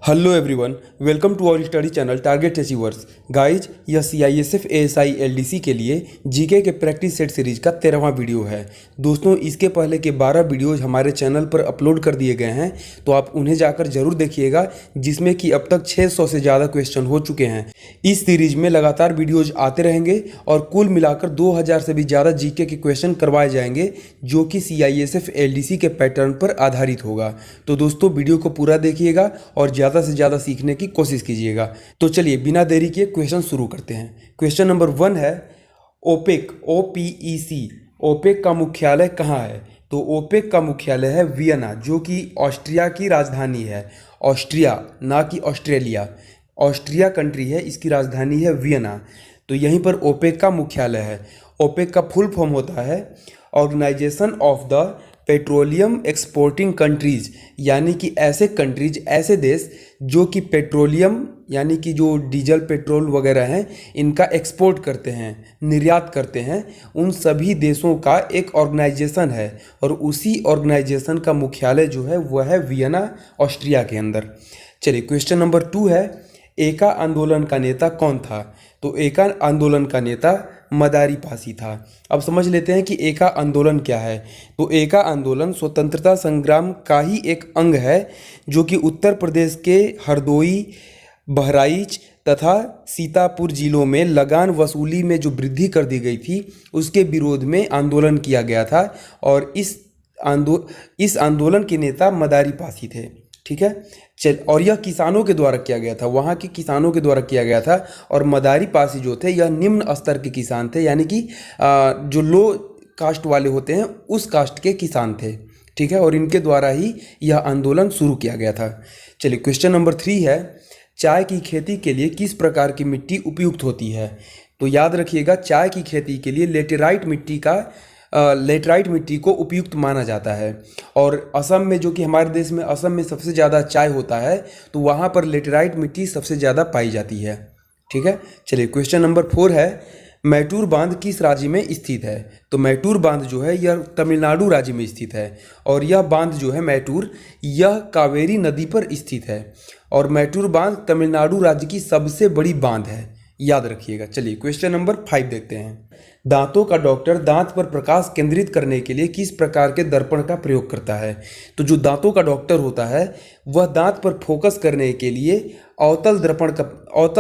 Hello everyone, welcome to our study channel Target Achievers. Guys, यह CISF ASI LDC के लिए GK के practice set series का 13वां video है। दोस्तों, इसके पहले के 12 वीडियोज हमारे चैनल पर अपलोड कर दिए गए हैं, तो आप उन्हें जाकर जरूर देखिएगा, जिसमें कि अब तक 600 से ज़्यादा क्वेश्चन हो चुके हैं। इस सीरीज में लगातार वीडियोज आते रहेंगे और कुल मिलाकर 2000 से भी ज़्यादा जीके के क्वेश्चन करवाए जाएंगे, जो कि CISF LDC के पैटर्न पर आधारित होगा। तो दोस्तों, वीडियो को पूरा देखिएगा और ज़्यादा से ज़्यादा सीखने की कोशिश कीजिएगा। तो चलिए बिना देरी किए क्वेश्चन शुरू करते हैं। क्वेश्चन नंबर 1 है, ओपेक OPEC ओपेक का मुख्यालय कहाँ है? तो ओपेक का मुख्यालय है वियना, जो कि ऑस्ट्रिया की राजधानी है। ऑस्ट्रिया, ना कि ऑस्ट्रेलिया। ऑस्ट्रिया कंट्री है, इसकी राजधानी है वियना। तो यहीं पर ओपेक का मुख्यालय है। ओपेक का फुल फॉर्म होता है Organization of the Petroleum Exporting Countries, यानी कि ऐसे कंट्रीज, ऐसे देश जो कि पेट्रोलियम यानी कि जो डीजल पेट्रोल वगैरह हैं, इनका एक्सपोर्ट करते हैं, निर्यात करते हैं, उन सभी देशों का एक ऑर्गेनाइजेशन है। और उसी ऑर्गेनाइजेशन का मुख्यालय जो है वह है वियना, ऑस्ट्रिया के अंदर। चलिए, क्वेश्चन नंबर 2 है, एका आंदोलन का नेता कौन था? तो एका आंदोलन का नेता मदारी पासी था। अब समझ लेते हैं कि एका आंदोलन क्या है। तो एका आंदोलन स्वतंत्रता संग्राम का ही एक अंग है, जो कि उत्तर प्रदेश के हरदोई, बहराइच तथा सीतापुर जिलों में लगान वसूली में जो वृद्धि कर दी गई थी, उसके विरोध में आंदोलन किया गया था। और इस आंदोलन के नेता मदारी पासी थे। ठीक है, और यह किसानों के द्वारा किया गया था, वहाँ के किसानों के द्वारा किया गया था। और मदारी पासी जो थे, यह निम्न स्तर के किसान थे, यानी कि जो लो कास्ट वाले होते हैं, उस कास्ट के किसान थे। ठीक है, और इनके द्वारा ही यह आंदोलन शुरू किया गया था। चलिए, क्वेश्चन नंबर 3 है, चाय की खेती के लिए किस प्रकार की मिट्टी उपयुक्त होती है? तो याद रखिएगा, चाय की खेती के लिए लेटराइट मिट्टी को उपयुक्त माना जाता है। और असम में, जो कि हमारे देश में असम में सबसे ज़्यादा चाय होता है, तो वहाँ पर लेटराइट मिट्टी सबसे ज़्यादा पाई जाती है। ठीक है, चलिए, क्वेश्चन नंबर 4 है, मैटूर बांध किस राज्य में स्थित है? तो मैटूर बांध जो है यह तमिलनाडु राज्य में स्थित है। और यह बांध जो है मैटूर, यह कावेरी नदी पर स्थित है। और मैटूर बांध तमिलनाडु राज्य की सबसे बड़ी बांध है, याद रखिएगा। चलिए, क्वेश्चन नंबर 5 देखते हैं। दांतों का डॉक्टर दांत पर प्रकाश केंद्रित करने के लिए किस प्रकार के दर्पण का प्रयोग करता है? तो जो दांतों का डॉक्टर होता है, वह दांत पर फोकस करने के लिए अवतल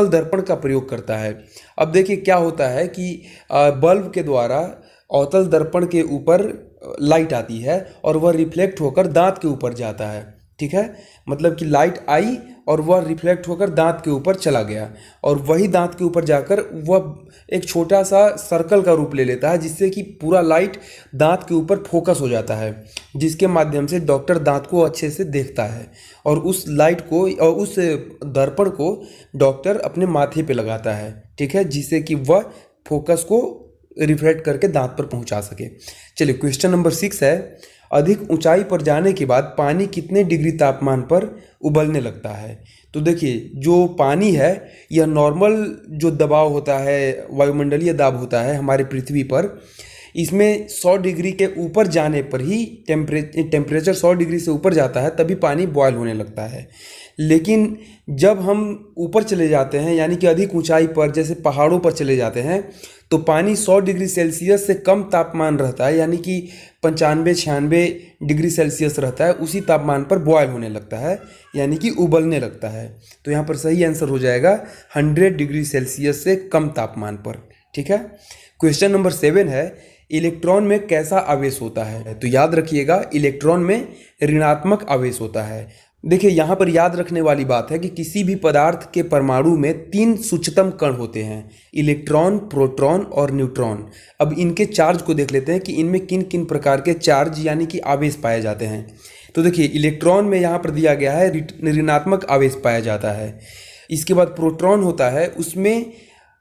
दर्पण का प्रयोग करता है। अब देखिए क्या होता है कि बल्ब के द्वारा अवतल दर्पण के ऊपर लाइट आती है और वह रिफ्लेक्ट होकर दांत के ऊपर जाता है। ठीक है, मतलब कि लाइट आई और वह रिफ्लेक्ट होकर दांत के ऊपर चला गया, और वही दांत के ऊपर जाकर वह एक छोटा सा सर्कल का रूप ले लेता है, जिससे कि पूरा लाइट दांत के ऊपर फोकस हो जाता है, जिसके माध्यम से डॉक्टर दांत को अच्छे से देखता है। और उस लाइट को और उस दर्पण को डॉक्टर अपने माथे पे लगाता है। ठीक है, जिससे कि वह फोकस को रिफ्लेक्ट करके दांत पर पहुंचा सके। चलिए, क्वेश्चन नंबर 6 है, अधिक ऊंचाई पर जाने के बाद पानी कितने डिग्री तापमान पर उबलने लगता है? तो देखिए, जो पानी है, यह नॉर्मल जो दबाव होता है, वायुमंडलीय दाब होता है हमारे पृथ्वी पर, इसमें 100 डिग्री के ऊपर जाने पर ही टेम्परेचर 100 डिग्री से ऊपर जाता है, तभी पानी बॉयल होने लगता है। लेकिन जब हम ऊपर चले जाते हैं, यानी कि अधिक ऊंचाई पर, जैसे पहाड़ों पर चले जाते हैं, तो पानी 100 डिग्री सेल्सियस से कम तापमान रहता है, यानी कि 95-96 डिग्री सेल्सियस रहता है, उसी तापमान पर बॉयल होने लगता है, यानी कि उबलने लगता है। तो यहाँ पर सही आंसर हो जाएगा 100 डिग्री सेल्सियस से कम तापमान पर। ठीक है, क्वेश्चन नंबर 7 है, इलेक्ट्रॉन में कैसा आवेश होता है? तो याद रखिएगा, इलेक्ट्रॉन में ऋणात्मक आवेश होता है। देखिए, यहाँ पर याद रखने वाली बात है कि किसी भी पदार्थ के परमाणु में 3 सूक्ष्मतम कण होते हैं, इलेक्ट्रॉन, प्रोटॉन और न्यूट्रॉन। अब इनके चार्ज को देख लेते हैं कि इनमें किन किन प्रकार के चार्ज यानी कि आवेश पाए जाते हैं। तो देखिए, इलेक्ट्रॉन में यहाँ पर दिया गया है ऋणात्मक आवेश पाया जाता है। इसके बाद प्रोटॉन होता है, उसमें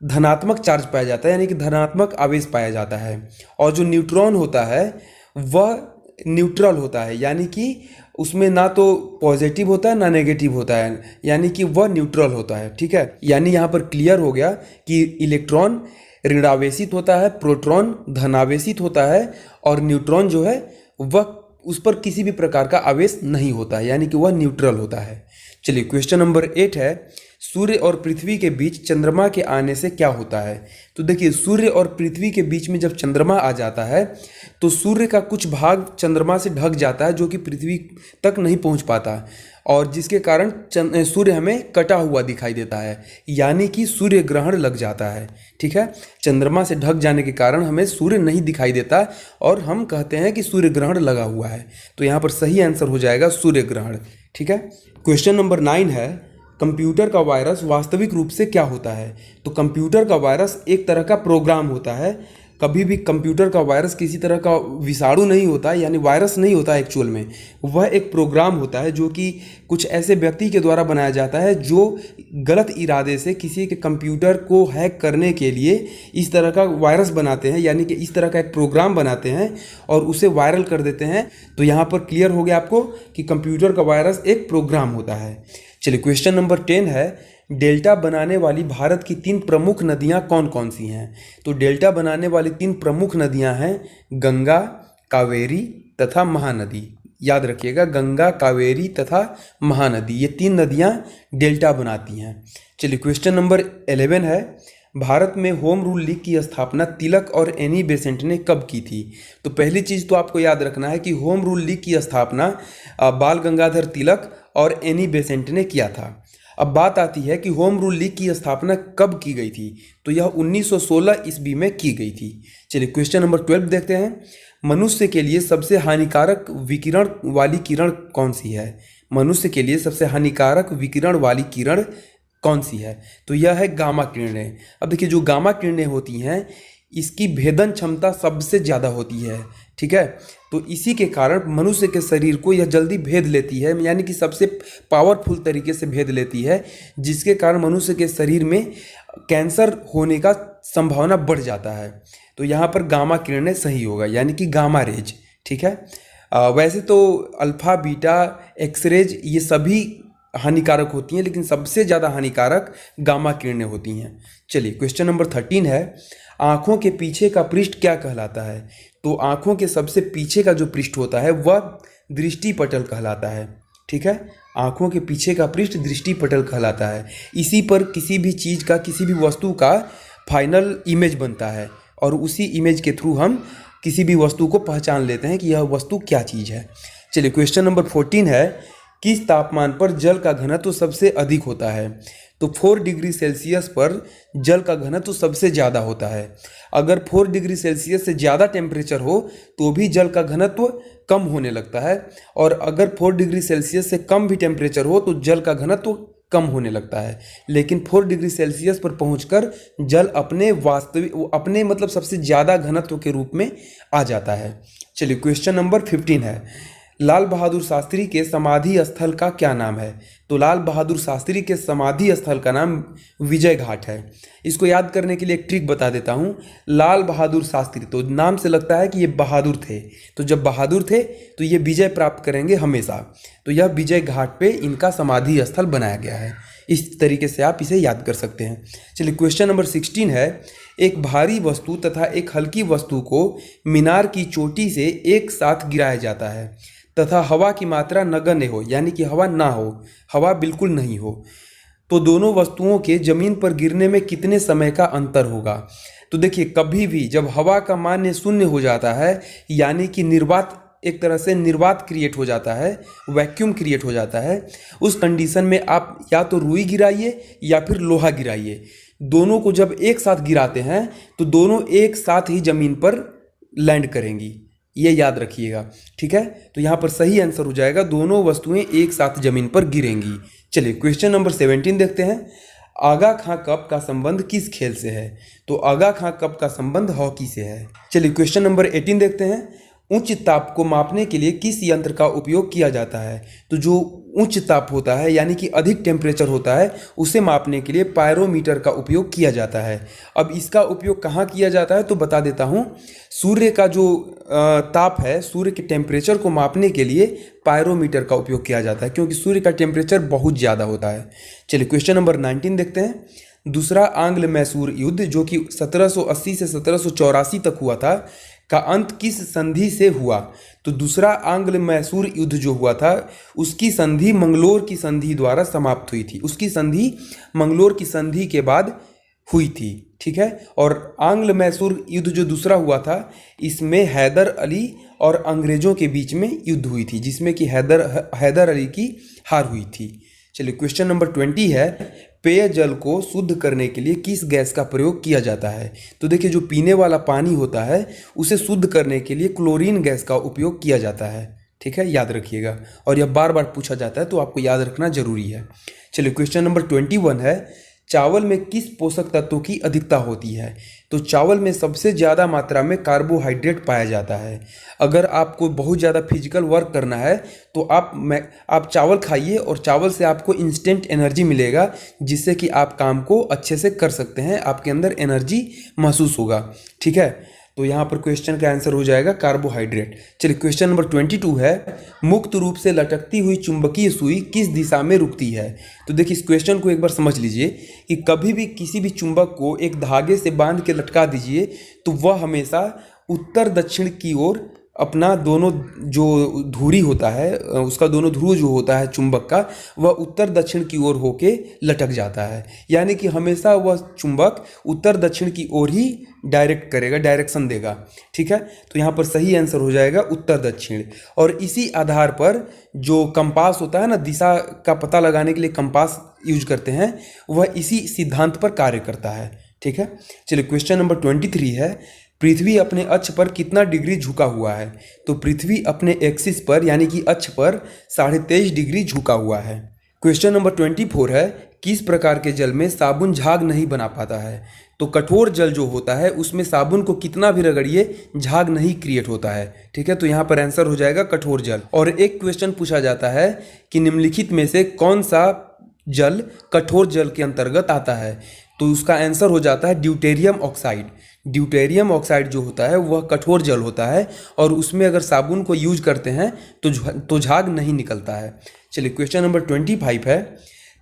धनात्मक चार्ज पाया जाता है, यानी कि धनात्मक आवेश पाया जाता है। और जो न्यूट्रॉन होता है वह न्यूट्रल होता है, यानी कि उसमें ना तो पॉजिटिव होता है ना नेगेटिव होता है, यानी कि वह न्यूट्रल होता है। ठीक है, यानी यहाँ पर क्लियर हो गया कि इलेक्ट्रॉन ऋणावेशित होता है, प्रोटॉन धनावेशित होता है, और न्यूट्रॉन जो है वह उस पर किसी भी प्रकार का आवेश नहीं होता है, यानी कि वह न्यूट्रल होता है। चलिए क्वेश्चन नंबर 8 है, सूर्य और पृथ्वी के बीच चंद्रमा के आने से क्या होता है। तो देखिए, सूर्य और पृथ्वी के बीच में जब चंद्रमा आ जाता है तो सूर्य का कुछ भाग चंद्रमा से ढक जाता है, जो कि पृथ्वी तक नहीं पहुंच पाता, और जिसके कारण सूर्य हमें कटा हुआ दिखाई देता है, यानी कि सूर्य ग्रहण लग जाता है। ठीक है, चंद्रमा से ढक जाने के कारण हमें सूर्य नहीं दिखाई देता और हम कहते हैं कि सूर्य ग्रहण लगा हुआ है। तो यहाँ पर सही आंसर हो जाएगा सूर्य ग्रहण। ठीक है, क्वेश्चन नंबर 9 है, कंप्यूटर का वायरस वास्तविक रूप से क्या होता है। तो कंप्यूटर का वायरस एक तरह का प्रोग्राम होता है। कभी भी कंप्यूटर का वायरस किसी तरह का विषाणु नहीं होता है, यानी वायरस नहीं होता है एक्चुअल में। वह एक प्रोग्राम होता है जो कि कुछ ऐसे व्यक्ति के द्वारा बनाया जाता है जो गलत इरादे से किसी के कंप्यूटर को हैक करने के लिए इस तरह का वायरस बनाते हैं, यानी कि इस तरह का एक प्रोग्राम बनाते हैं और उसे वायरल कर देते हैं। तो यहाँ पर क्लियर हो गया आपको कि कंप्यूटर का वायरस एक प्रोग्राम होता है। चलिए क्वेश्चन नंबर 10 है, डेल्टा बनाने वाली भारत की 3 प्रमुख नदियां कौन कौन सी हैं। तो डेल्टा बनाने वाली 3 प्रमुख नदियां हैं गंगा, कावेरी तथा महानदी। याद रखिएगा, गंगा, कावेरी तथा महानदी, ये 3 नदियां डेल्टा बनाती हैं। चलिए क्वेश्चन नंबर 11 है, भारत में होम रूल लीग की स्थापना तिलक और एनी बेसेंट ने कब की थी। तो पहली चीज़ तो आपको याद रखना है कि होम रूल लीग की स्थापना बाल गंगाधर तिलक और एनी बेसेंट ने किया था। अब बात आती है कि होम रूल लीग की स्थापना कब की गई थी। तो यह 1916 ईस्वी में की गई थी। चलिए क्वेश्चन नंबर 12 देखते हैं, मनुष्य के लिए सबसे हानिकारक विकिरण वाली किरण कौन सी है। मनुष्य के लिए सबसे हानिकारक विकिरण वाली किरण कौन सी है। तो यह है गामा किरणें। अब देखिए, जो गामा किरणें होती हैं इसकी भेदन क्षमता सबसे ज़्यादा होती है। ठीक है, तो इसी के कारण मनुष्य के शरीर को यह जल्दी भेद लेती है, यानी कि सबसे पावरफुल तरीके से भेद लेती है, जिसके कारण मनुष्य के शरीर में कैंसर होने का संभावना बढ़ जाता है। तो यहाँ पर गामा किरणें सही होगा, यानी कि गामा रेज। ठीक है, वैसे तो अल्फा, बीटा, एक्सरेज ये सभी हानिकारक होती हैं, लेकिन सबसे ज़्यादा हानिकारक गामा किरणें होती हैं। चलिए क्वेश्चन नंबर 13 है, आँखों के पीछे का पृष्ठ क्या कहलाता है। तो आँखों के सबसे पीछे का जो पृष्ठ होता है वह दृष्टिपटल कहलाता है। ठीक है, आँखों के पीछे का पृष्ठ दृष्टिपटल कहलाता है। इसी पर किसी भी चीज़ का, किसी भी वस्तु का फाइनल इमेज बनता है और उसी इमेज के थ्रू हम किसी भी वस्तु को पहचान लेते हैं कि यह वस्तु क्या चीज़ है। चलिए क्वेश्चन नंबर 14 है, किस तापमान पर जल का घनत्व सबसे अधिक होता है। तो 4 डिग्री सेल्सियस पर जल का घनत्व सबसे ज़्यादा होता है। अगर 4 डिग्री सेल्सियस से ज़्यादा टेम्परेचर हो तो भी जल का घनत्व कम होने लगता है, और अगर 4 डिग्री सेल्सियस से कम भी टेम्परेचर हो तो जल का घनत्व कम होने लगता है। लेकिन 4 डिग्री सेल्सियस पर पहुंचकर जल अपने मतलब सबसे ज़्यादा घनत्व के रूप में आ जाता है। चलिए क्वेश्चन नंबर 15 है, लाल बहादुर शास्त्री के समाधि स्थल का क्या नाम है। तो लाल बहादुर शास्त्री के समाधि स्थल का नाम विजय घाट है। इसको याद करने के लिए एक ट्रिक बता देता हूँ। लाल बहादुर शास्त्री, तो नाम से लगता है कि ये बहादुर थे, तो जब बहादुर थे तो ये विजय प्राप्त करेंगे हमेशा। तो यह विजय घाट पे इनका समाधि स्थल बनाया गया है। इस तरीके से आप इसे याद कर सकते हैं। चलिए क्वेश्चन नंबर 16 है, एक भारी वस्तु तथा एक हल्की वस्तु को मीनार की चोटी से एक साथ गिराया जाता है तथा हवा की मात्रा नगण्य हो, यानी कि हवा ना हो, हवा बिल्कुल नहीं हो, तो दोनों वस्तुओं के जमीन पर गिरने में कितने समय का अंतर होगा। तो देखिए, कभी भी जब हवा का मान 0 हो जाता है, यानी कि निर्वात, एक तरह से निर्वात क्रिएट हो जाता है, वैक्यूम क्रिएट हो जाता है, उस कंडीशन में आप या तो रुई गिराइए या फिर लोहा गिराइए। दोनों को जब एक साथ गिराते हैं तो दोनों एक साथ ही जमीन पर लैंड करेंगी, ये याद रखिएगा। ठीक है, तो यहाँ पर सही आंसर हो जाएगा, दोनों वस्तुएं एक साथ जमीन पर गिरेंगी। चलिए क्वेश्चन नंबर 17 देखते हैं, आगा खां कप का संबंध किस खेल से है। तो आगा खां कप का संबंध हॉकी से है। चलिए क्वेश्चन नंबर 18 देखते हैं, उच्च ताप को मापने के लिए किस यंत्र का उपयोग किया जाता है। तो जो उच्च ताप होता है, यानी कि अधिक टेम्परेचर होता है, उसे मापने के लिए पायरोमीटर का उपयोग किया जाता है। अब इसका उपयोग कहाँ किया जाता है तो बता देता हूँ। सूर्य का जो ताप है, सूर्य के टेम्परेचर को मापने के लिए पायरोमीटर का उपयोग किया जाता है, क्योंकि सूर्य का टेम्परेचर बहुत ज़्यादा होता है। चलिए क्वेश्चन नंबर 19 देखते हैं, दूसरा आंग्ल मैसूर युद्ध जो कि 1780 से 1784 तक हुआ था, का अंत किस संधि से हुआ? तो दूसरा आंग्ल मैसूर युद्ध जो हुआ था उसकी संधि मंगलोर की संधि द्वारा समाप्त हुई थी। उसकी संधि मंगलोर की संधि के बाद हुई थी, ठीक है। और आंग्ल मैसूर युद्ध जो दूसरा हुआ था इसमें हैदर अली और अंग्रेजों के बीच में युद्ध हुई थी, जिसमें कि हैदर अली की हार हुई थी। चलिए क्वेश्चन नंबर 20 है, पेयजल को शुद्ध करने के लिए किस गैस का प्रयोग किया जाता है? तो देखिए, जो पीने वाला पानी होता है उसे शुद्ध करने के लिए क्लोरीन गैस का उपयोग किया जाता है, ठीक है, याद रखिएगा। और यह बार बार पूछा जाता है तो आपको याद रखना जरूरी है। चलिए क्वेश्चन नंबर 21 है, चावल में किस पोषक तत्वों की अधिकता होती है? तो चावल में सबसे ज़्यादा मात्रा में कार्बोहाइड्रेट पाया जाता है। अगर आपको बहुत ज़्यादा फिजिकल वर्क करना है तो आप चावल खाइए और चावल से आपको इंस्टेंट एनर्जी मिलेगा, जिससे कि आप काम को अच्छे से कर सकते हैं, आपके अंदर एनर्जी महसूस होगा, ठीक है। तो यहाँ पर क्वेश्चन का आंसर हो जाएगा कार्बोहाइड्रेट। चलिए क्वेश्चन नंबर 22 है, मुक्त रूप से लटकती हुई चुंबकीय सुई किस दिशा में रुकती है? तो देखिए, इस क्वेश्चन को एक बार समझ लीजिए कि कभी भी किसी भी चुंबक को एक धागे से बांध के लटका दीजिए तो वह हमेशा उत्तर दक्षिण की ओर अपना दोनों जो धुरी होता है उसका दोनों ध्रुव जो होता है चुंबक का, वह उत्तर दक्षिण की ओर होके लटक जाता है। यानी कि हमेशा वह चुंबक उत्तर दक्षिण की ओर ही डायरेक्ट करेगा, डायरेक्शन देगा, ठीक है। तो यहाँ पर सही आंसर हो जाएगा उत्तर दक्षिण। और इसी आधार पर जो कंपास होता है ना, दिशा का पता लगाने के लिए कंपास यूज करते हैं, वह इसी सिद्धांत पर कार्य करता है, ठीक है। चलिए क्वेश्चन नंबर 23 है, पृथ्वी अपने अक्ष पर कितना डिग्री झुका हुआ है? तो पृथ्वी अपने एक्सिस पर यानी कि अक्ष पर 23.5 डिग्री झुका हुआ है। क्वेश्चन नंबर 24 है, किस प्रकार के जल में साबुन झाग नहीं बना पाता है? तो कठोर जल जो होता है उसमें साबुन को कितना भी रगड़िए झाग नहीं क्रिएट होता है, ठीक है। तो यहाँ पर आंसर हो जाएगा कठोर जल। और एक क्वेश्चन पूछा जाता है कि निम्नलिखित में से कौन सा जल कठोर जल के अंतर्गत आता है? तो उसका आंसर हो जाता है ड्यूटेरियम ऑक्साइड। ड्यूटेरियम ऑक्साइड जो होता है वह कठोर जल होता है और उसमें अगर साबुन को यूज करते हैं तो झाग नहीं निकलता है। चलिए क्वेश्चन नंबर 25 है,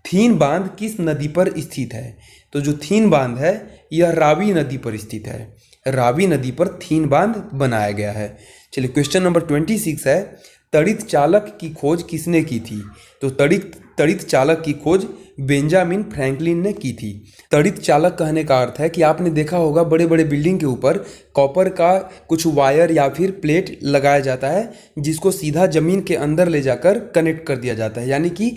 थीन बांध किस नदी पर स्थित है? तो जो थीन बांध है यह रावी नदी पर स्थित है। रावी नदी पर थीन बांध बनाया गया है। चलिए क्वेश्चन नंबर 26 है, तड़ित चालक की खोज किसने की थी? तो तड़ित चालक की खोज बेंजामिन फ्रैंकलिन ने की थी। तड़ित चालक कहने का अर्थ है कि आपने देखा होगा बड़े बड़े बिल्डिंग के ऊपर कॉपर का कुछ वायर या फिर प्लेट लगाया जाता है, जिसको सीधा जमीन के अंदर ले जाकर कनेक्ट कर दिया जाता है, यानी कि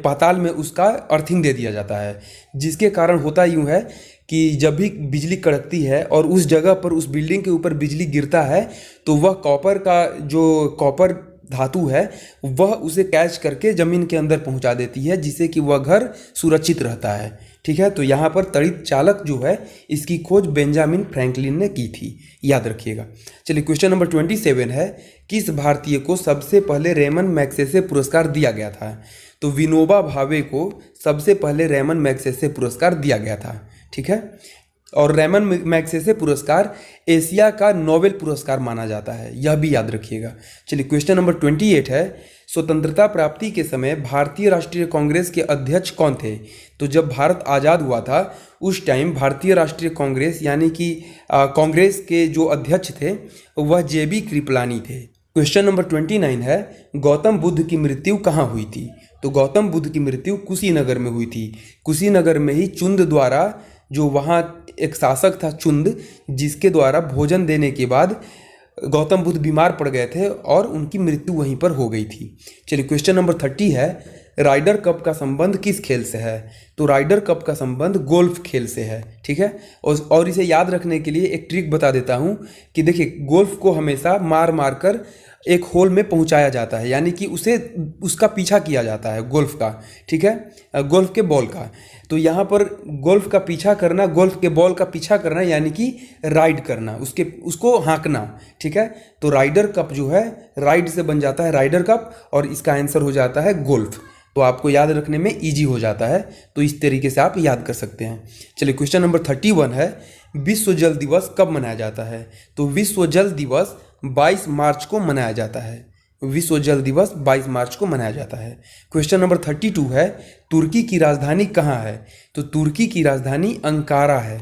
पाताल में उसका अर्थिंग दे दिया जाता है। जिसके कारण होता यूँ है कि जब भी बिजली कड़कती है और उस जगह पर उस बिल्डिंग के ऊपर बिजली गिरता है तो वह कॉपर का जो कॉपर धातु है वह उसे कैच करके ज़मीन के अंदर पहुंचा देती है, जिससे कि वह घर सुरक्षित रहता है, ठीक है। तो यहाँ पर तड़ित चालक जो है इसकी खोज बेंजामिन फ्रैंकलिन ने की थी, याद रखिएगा। चलिए क्वेश्चन नंबर 27 है, किस भारतीय को सबसे पहले रेमन मैग्सेसे पुरस्कार दिया गया था? तो विनोबा भावे को सबसे पहले रेमन मैग्सेसे पुरस्कार दिया गया था, ठीक है। और रेमन मैग्सेसे पुरस्कार एशिया का नोबेल पुरस्कार माना जाता है, यह भी याद रखिएगा। चलिए क्वेश्चन नंबर 28 है, स्वतंत्रता प्राप्ति के समय भारतीय राष्ट्रीय कांग्रेस के अध्यक्ष कौन थे? तो जब भारत आज़ाद हुआ था उस टाइम भारतीय राष्ट्रीय कांग्रेस यानी कि कांग्रेस के जो अध्यक्ष थे वह JB कृपलानी थे। क्वेश्चन नंबर 29 है, गौतम बुद्ध की मृत्यु कहाँ हुई थी? तो गौतम बुद्ध की मृत्यु कुशीनगर में हुई थी। कुशीनगर में ही चुंद द्वारा, जो वहाँ एक शासक था चुंद, जिसके द्वारा भोजन देने के बाद गौतम बुद्ध बीमार पड़ गए थे और उनकी मृत्यु वहीं पर हो गई थी। चलिए क्वेश्चन नंबर 30 है, राइडर कप का संबंध किस खेल से है? तो राइडर कप का संबंध गोल्फ खेल से है, ठीक है। और इसे याद रखने के लिए एक ट्रिक बता देता हूँ कि देखिए, गोल्फ को हमेशा मार मार कर एक होल में पहुंचाया जाता है, यानी कि उसका पीछा किया जाता है गोल्फ का, ठीक है, गोल्फ के बॉल का। तो यहाँ पर गोल्फ का पीछा करना, गोल्फ के बॉल का पीछा करना यानी कि राइड करना, उसको हाँकना, ठीक है। तो राइडर कप जो है राइड से बन जाता है राइडर कप और इसका आंसर हो जाता है गोल्फ। तो आपको याद रखने में ईजी हो जाता है, तो इस तरीके से आप याद कर सकते हैं। चलिए क्वेश्चन नंबर 31 है, विश्व जल दिवस कब मनाया जाता है? तो विश्व जल दिवस 22 मार्च को मनाया जाता है। विश्व जल दिवस 22 मार्च को मनाया जाता है। क्वेश्चन नंबर 32 है, तुर्की की राजधानी कहाँ है? तो तुर्की की राजधानी अंकारा है।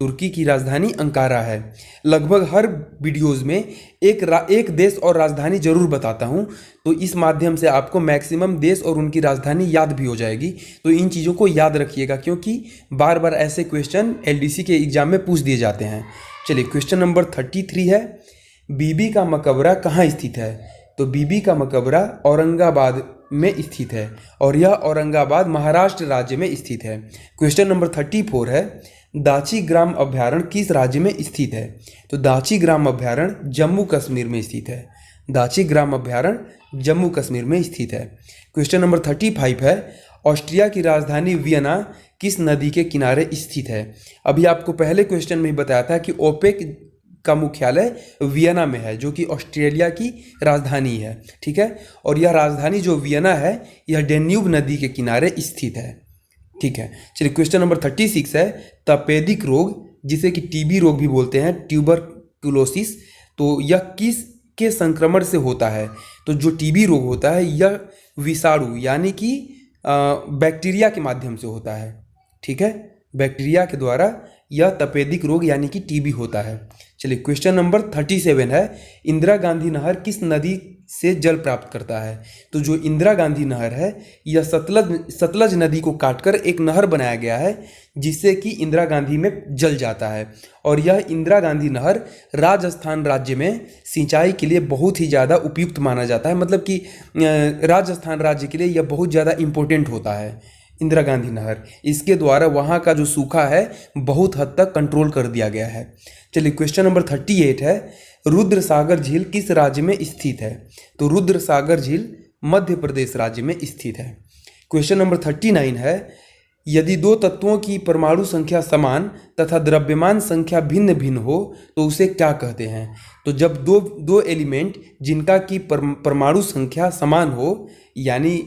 तुर्की की राजधानी अंकारा है। लगभग हर वीडियोस में एक देश और राजधानी जरूर बताता हूँ, तो इस माध्यम से आपको मैक्सिमम देश और उनकी राजधानी याद भी हो जाएगी। तो इन चीज़ों को याद रखिएगा, क्योंकि बार बार ऐसे क्वेश्चन एलडीसी के एग्जाम में पूछ दिए जाते हैं। चलिए क्वेश्चन नंबर 33 है, बीबी का मकबरा कहाँ स्थित है? तो बीबी का मकबरा औरंगाबाद में स्थित है, और यह औरंगाबाद महाराष्ट्र राज्य में स्थित है। क्वेश्चन नंबर 34 है, दाची ग्राम अभ्यारण्य किस राज्य में स्थित है? तो दाची ग्राम अभ्यारण्य जम्मू कश्मीर में स्थित है। दाची ग्राम अभ्यारण्य जम्मू कश्मीर में स्थित है। क्वेश्चन नंबर 35 है, ऑस्ट्रिया की राजधानी वियना किस नदी के किनारे स्थित है? अभी आपको पहले क्वेश्चन में ही बताया था कि ओपेक का मुख्यालय वियना में है, जो कि ऑस्ट्रेलिया की राजधानी है। ठीक है, और यह राजधानी जो वियना है यह डेन्यूब नदी के किनारे स्थित है। ठीक है, चलिए क्वेश्चन नंबर 36 है, तपेदिक रोग जिसे कि टीबी रोग भी बोलते हैं, ट्यूबरकुलोसिस, तो यह किस के संक्रमण से होता है? तो जो टीबी रोग होता है यह विषाणु यानी कि बैक्टीरिया के माध्यम से होता है। ठीक है, बैक्टीरिया के द्वारा यह तपेदिक रोग यानी कि टीबी होता है। चलिए क्वेश्चन नंबर 37 है, इंदिरा गांधी नहर किस नदी से जल प्राप्त करता है? तो जो इंदिरा गांधी नहर है यह सतलज नदी को काटकर एक नहर बनाया गया है, जिससे कि इंदिरा गांधी में जल जाता है। और यह इंदिरा गांधी नहर राजस्थान राज्य में सिंचाई के लिए बहुत ही ज़्यादा उपयुक्त माना जाता है, मतलब कि राजस्थान राज्य के लिए यह बहुत ज़्यादा इम्पोर्टेंट होता है इंदिरा गांधी नहर। इसके द्वारा वहाँ का जो सूखा है बहुत हद तक कंट्रोल कर दिया गया है। चलिए क्वेश्चन नंबर 38 है, रुद्र सागर झील किस राज्य में स्थित है? तो रुद्र सागर झील मध्य प्रदेश राज्य में स्थित है। क्वेश्चन नंबर 39 है, यदि दो तत्वों की परमाणु संख्या समान तथा द्रव्यमान संख्या भिन्न भिन्न हो तो उसे क्या कहते हैं? तो जब दो एलिमेंट जिनका की परमाणु संख्या समान हो, यानी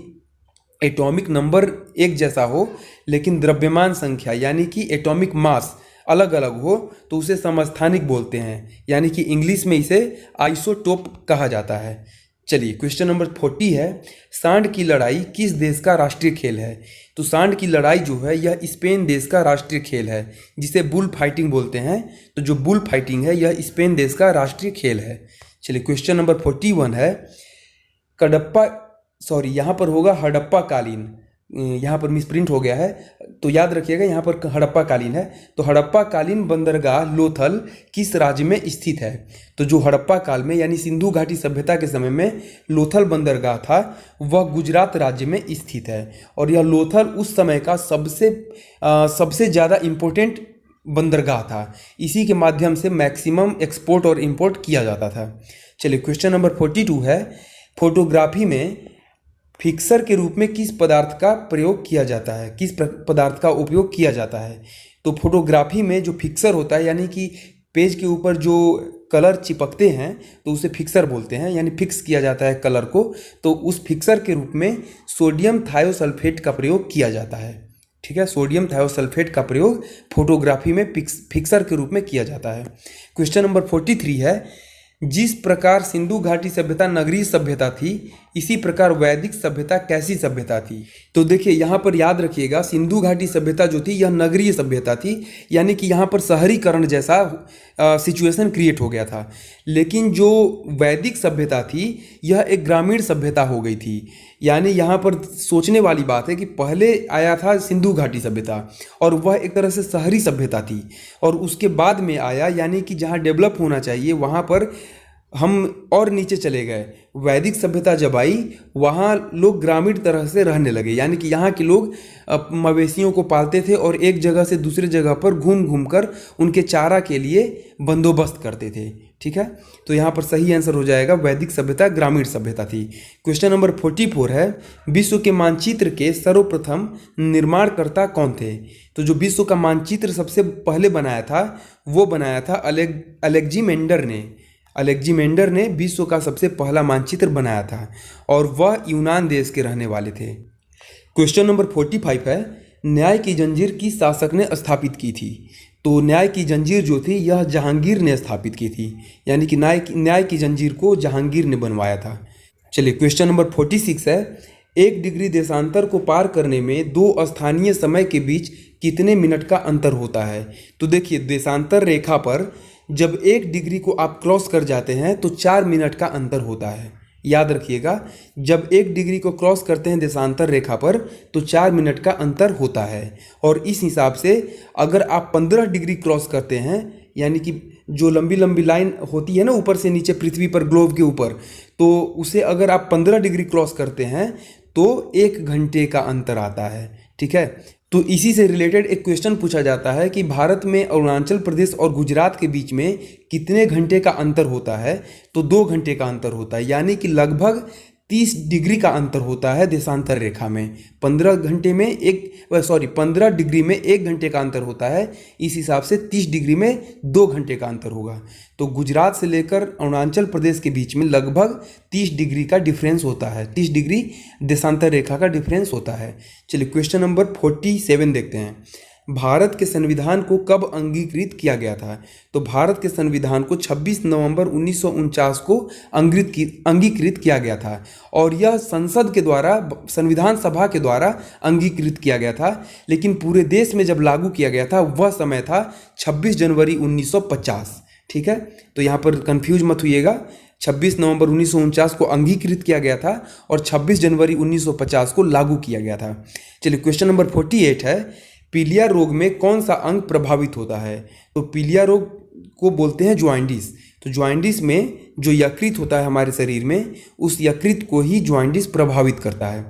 एटॉमिक नंबर एक जैसा हो, लेकिन द्रव्यमान संख्या यानी कि एटॉमिक मास अलग अलग हो, तो उसे समस्थानिक बोलते हैं, यानी कि इंग्लिश में इसे आइसोटोप कहा जाता है। चलिए क्वेश्चन नंबर 40 है, सांड की लड़ाई किस देश का राष्ट्रीय खेल है? तो सांड की लड़ाई जो है यह स्पेन देश का राष्ट्रीय खेल है, जिसे बुल फाइटिंग बोलते हैं। तो जो बुल फाइटिंग है यह स्पेन देश का राष्ट्रीय खेल है। चलिए क्वेश्चन नंबर 41 है, यहाँ पर होगा हड़प्पा कालीन, यहाँ पर मिसप्रिंट हो गया है, तो याद रखिएगा यहाँ पर हड़प्पा कालीन है। तो हड़प्पा कालीन बंदरगाह लोथल किस राज्य में स्थित है? तो जो हड़प्पा काल में यानी सिंधु घाटी सभ्यता के समय में लोथल बंदरगाह था वह गुजरात राज्य में स्थित है, और यह लोथल उस समय का सबसे ज़्यादा इम्पोर्टेंट बंदरगाह था। इसी के माध्यम से मैक्सिमम एक्सपोर्ट और इंपोर्ट किया जाता था। चलिए क्वेश्चन नंबर 42 है, फोटोग्राफी में फिक्सर के रूप में किस पदार्थ का प्रयोग किया जाता है? किस पदार्थ का उपयोग किया जाता है? तो फोटोग्राफी में जो फिक्सर होता है यानी कि पेज के ऊपर जो कलर चिपकते हैं तो उसे फिक्सर बोलते हैं, यानी फिक्स किया जाता है कलर को। तो उस फिक्सर के रूप में सोडियम थायोसल्फेट का प्रयोग किया जाता है। ठीक है, सोडियम थायोसल्फेट का प्रयोग फोटोग्राफी में फिक्सर के रूप में किया जाता है। क्वेश्चन नंबर 43 है, जिस प्रकार सिंधु घाटी सभ्यता नगरीय सभ्यता थी, इसी प्रकार वैदिक सभ्यता कैसी सभ्यता थी? तो देखिए यहाँ पर याद रखिएगा, सिंधु घाटी सभ्यता जो थी यह नगरीय सभ्यता थी, यानी कि यहाँ पर शहरीकरण जैसा सिचुएशन क्रिएट हो गया था। लेकिन जो वैदिक सभ्यता थी यह एक ग्रामीण सभ्यता हो गई थी। यानी यहाँ पर सोचने वाली बात है कि पहले आया था सिंधु घाटी सभ्यता और वह एक तरह से शहरी सभ्यता थी, और उसके बाद में आया यानी कि जहाँ डेवलप होना चाहिए वहाँ पर हम और नीचे चले गए। वैदिक सभ्यता जब आई वहाँ लोग ग्रामीण तरह से रहने लगे, यानी कि यहाँ के लोग मवेशियों को पालते थे और एक जगह से दूसरे जगह पर घूम घूम कर उनके चारा के लिए बंदोबस्त करते थे। ठीक है, तो यहाँ पर सही आंसर हो जाएगा वैदिक सभ्यता ग्रामीण सभ्यता थी। क्वेश्चन नंबर 44 है, विश्व के मानचित्र के सर्वप्रथम निर्माणकर्ता कौन थे? तो जो विश्व का मानचित्र सबसे पहले बनाया था वो बनाया था अलेक्जेंडर ने विश्व का सबसे पहला मानचित्र बनाया था, और वह यूनान देश के रहने वाले थे। क्वेश्चन नंबर 45 है, न्याय की जंजीर किस शासक ने स्थापित की थी? तो न्याय की जंजीर जो थी यह जहांगीर ने स्थापित की थी, यानी कि न्याय की जंजीर को जहांगीर ने बनवाया था। चलिए क्वेश्चन नंबर 46 है, 1 डिग्री देशांतर को पार करने में 2 स्थानीय समय के बीच कितने मिनट का अंतर होता है। तो देखिए, देशांतर रेखा पर जब 1 डिग्री को आप क्रॉस कर जाते हैं तो 4 मिनट का अंतर होता है। याद रखिएगा, जब 1 डिग्री को क्रॉस करते हैं देशांतर रेखा पर तो 4 मिनट का अंतर होता है। और इस हिसाब से अगर आप 15 डिग्री क्रॉस करते हैं, यानी कि जो लंबी लंबी लाइन होती है ना ऊपर से नीचे पृथ्वी पर ग्लोब के ऊपर, तो उसे अगर आप 15 डिग्री क्रॉस करते हैं तो 1 घंटे का अंतर आता है। ठीक है, तो इसी से रिलेटेड एक क्वेश्चन पूछा जाता है कि भारत में अरुणाचल प्रदेश और गुजरात के बीच में कितने घंटे का अंतर होता है। तो 2 घंटे का अंतर होता है, यानी कि लगभग 30 डिग्री का अंतर होता है देशांतर रेखा में। 15 डिग्री में 1 घंटे का अंतर होता है, इस हिसाब से 30 डिग्री में 2 घंटे का अंतर होगा। तो गुजरात से लेकर अरुणाचल प्रदेश के बीच में लगभग 30 डिग्री का डिफरेंस होता है, 30 डिग्री देशांतर रेखा का डिफरेंस होता है। चलिए क्वेश्चन नंबर 47 देखते हैं। भारत के संविधान को कब अंगीकृत किया गया था। तो भारत के संविधान को 26 नवंबर 1949 को अंगीकृत किया गया था और यह संसद के द्वारा, संविधान सभा के द्वारा अंगीकृत किया गया था। लेकिन पूरे देश में जब लागू किया गया था वह समय था 26 जनवरी 1950। ठीक है, तो यहाँ पर कंफ्यूज मत होइएगा। 26 नवंबर 1949 को अंगीकृत किया गया था और 26 जनवरी 1950 को लागू किया गया था। चलिए क्वेश्चन नंबर 48 है, पीलिया रोग में कौन सा अंग प्रभावित होता है। तो पीलिया रोग को बोलते हैं ज्वाइंटिस। तो ज्वाइंटिस में जो यकृत होता है हमारे शरीर में, उस यकृत को ही ज्वाइंटिस प्रभावित करता है।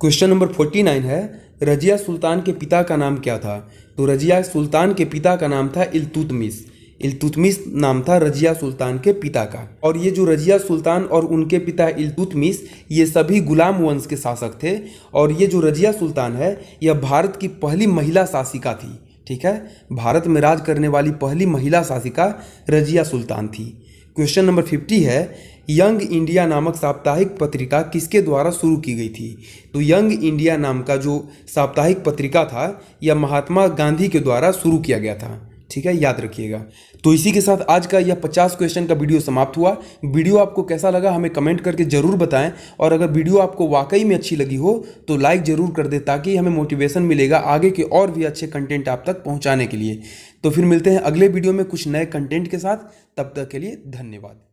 क्वेश्चन नंबर 49 है, रजिया सुल्तान के पिता का नाम क्या था। तो रजिया सुल्तान के पिता का नाम था इल्तुतमिश। इल्तुतमिश नाम था रजिया सुल्तान के पिता का। और ये जो रजिया सुल्तान और उनके पिता इल्तुतमिश, ये सभी गुलाम वंश के शासक थे। और ये जो रजिया सुल्तान है यह भारत की पहली महिला शासिका थी। ठीक है, भारत में राज करने वाली पहली महिला शासिका रजिया सुल्तान थी। क्वेश्चन नंबर 50 है, यंग इंडिया नामक साप्ताहिक पत्रिका किसके द्वारा शुरू की गई थी। तो यंग इंडिया नाम का जो साप्ताहिक पत्रिका था यह महात्मा गांधी के द्वारा शुरू किया गया था। ठीक है, याद रखिएगा। तो इसी के साथ आज का यह 50 क्वेश्चन का वीडियो समाप्त हुआ। वीडियो आपको कैसा लगा हमें कमेंट करके ज़रूर बताएं, और अगर वीडियो आपको वाकई में अच्छी लगी हो तो लाइक ज़रूर कर दें, ताकि हमें मोटिवेशन मिलेगा आगे के और भी अच्छे कंटेंट आप तक पहुंचाने के लिए। तो फिर मिलते हैं अगले वीडियो में कुछ नए कंटेंट के साथ। तब तक के लिए धन्यवाद।